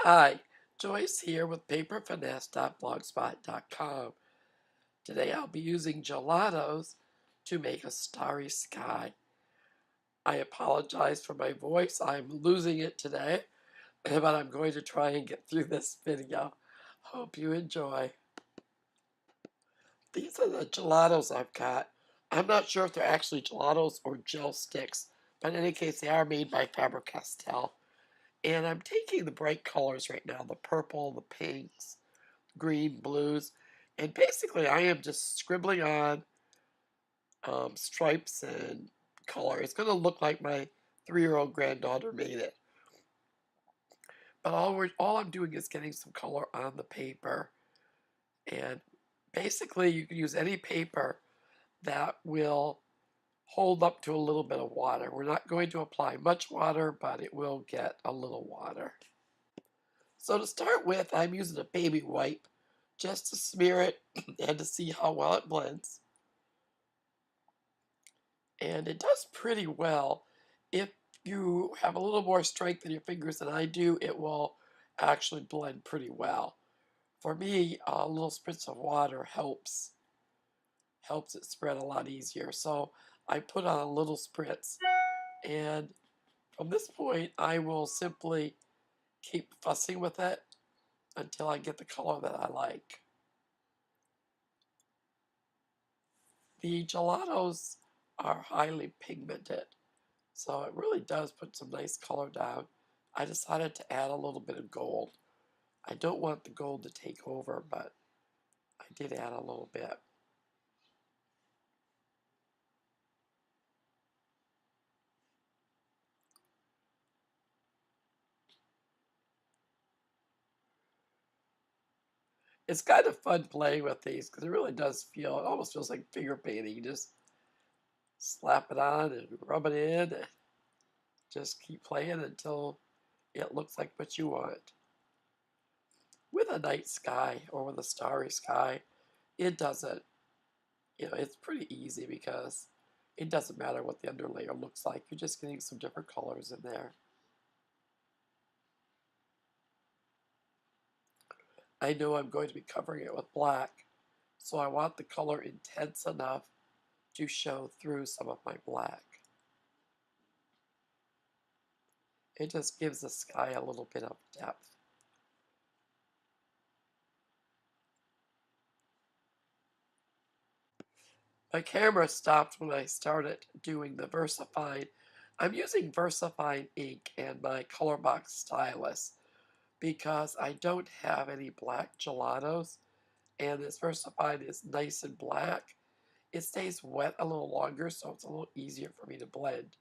Hi, Joyce here with paperfinesse.blogspot.com. Today I'll be using gelatos to make a starry sky. I apologize for my voice. I'm losing it today, but I'm going to try and get through this video. Hope you enjoy. These are the gelatos I've got. I'm not sure if they're actually gelatos or gel sticks, but in any case, they are made by Faber-Castell. And I'm taking the bright colors right now, the purple, the pinks, green, blues, and basically I am just scribbling on stripes and color. It's going to look like my 3-year-old granddaughter made it. But all I'm doing is getting some color on the paper. And basically you can use any paper that will hold up to a little bit of water. We're not going to apply much water, but it will get a little water. So to start with, I'm using a baby wipe just to smear it and to see how well it blends. And it does pretty well. If you have a little more strength in your fingers than I do, it will actually blend pretty well. For me, a little spritz of water helps it spread a lot easier. So I put on a little spritz, and from this point, I will simply keep fussing with it until I get the color that I like. The gelatos are highly pigmented, so it really does put some nice color down. I decided to add a little bit of gold. I don't want the gold to take over, but I did add a little bit. It's kind of fun playing with these because it really does feel, it almost feels like finger painting. You just slap it on and rub it in and just keep playing until it looks like what you want. With a night sky or with a starry sky, it doesn't, it's pretty easy because it doesn't matter what the underlayer looks like. You're just getting some different colors in there. I know I'm going to be covering it with black, so I want the color intense enough to show through some of my black. It just gives the sky a little bit of depth. My camera stopped when I started doing the VersaFine. I'm using VersaFine ink and my color box stylus because I don't have any black gelatos, and this VersaFine is nice and black. It stays wet a little longer, so it's a little easier for me to blend.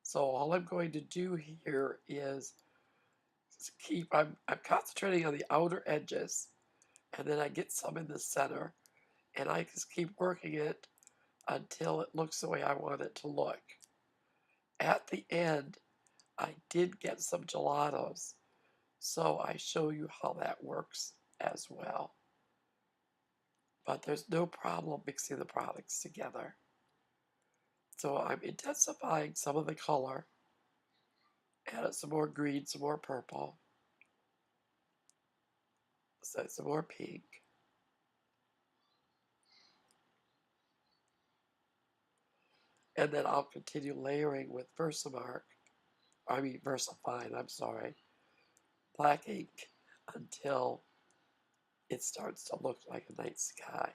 So all I'm going to do here is I'm concentrating on the outer edges, and then I get some in the center, and I just keep working it until it looks the way I want it to look. At the end, I did get some gelatos, so I show you how that works as well. But there's no problem mixing the products together. So I'm intensifying some of the color, added some more green, some more purple, so some more pink. And then I'll continue layering with VersaFine, I'm sorry, black ink until it starts to look like a night sky.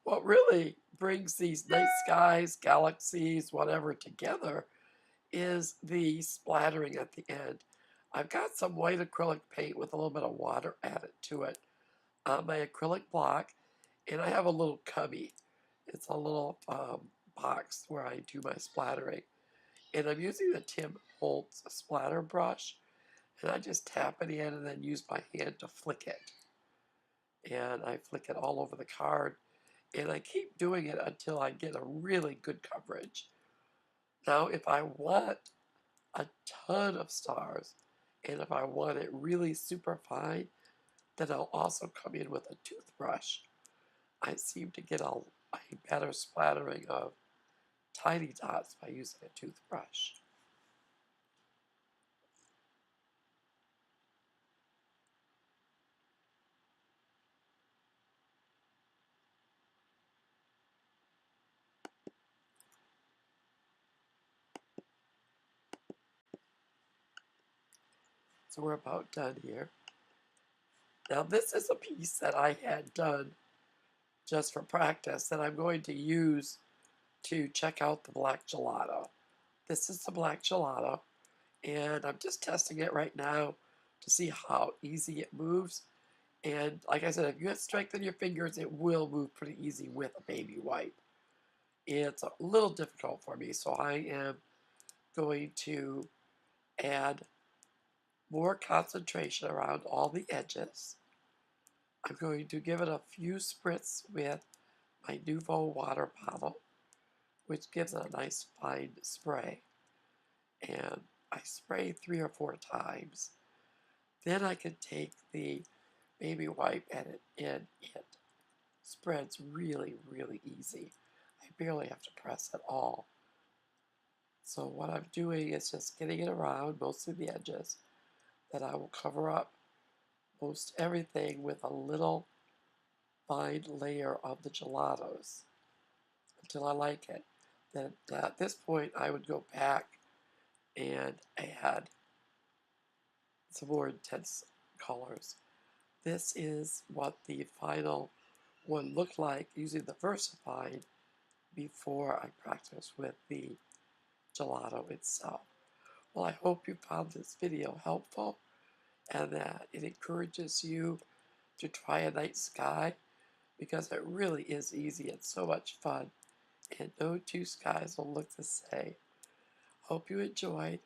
What really brings these night skies, galaxies, whatever together is the splattering at the end. I've got some white acrylic paint with a little bit of water added to it on my acrylic block, and I have a little cubby. It's a little box where I do my splattering. And I'm using the Tim Holtz splatter brush, and I just tap it in and then use my hand to flick it. And I flick it all over the card, and I keep doing it until I get a really good coverage. Now, if I want a ton of stars, and if I want it really super fine, then I'll also come in with a toothbrush. I seem to get a better splattering of tiny dots by using a toothbrush. So we're about done here. Now this is a piece that I had done just for practice that I'm going to use to check out the black gelato. This is the black gelato, and I'm just testing it right now to see how easy it moves. And like I said, if you have strength in your fingers, it will move pretty easy with a baby wipe. It's a little difficult for me, so I am going to add more concentration around all the edges. I'm going to give it a few spritz with my Nouveau water bottle, which gives it a nice fine spray. And I spray 3 or 4 times. Then I can take the baby wipe and it spreads really, really easy. I barely have to press at all. So what I'm doing is just getting it around, mostly the edges. Then I will cover up most everything with a little fine layer of the gelatos until I like it. Then at this point I would go back and add some more intense colors. This is what the final one looked like using the VersaFine before I practiced with the gelato itself. Well, I hope you found this video helpful and that it encourages you to try a night sky because it really is easy and so much fun, and no two skies will look the same. Hope you enjoyed.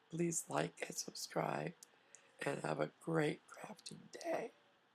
Please like and subscribe, and have a great crafting day.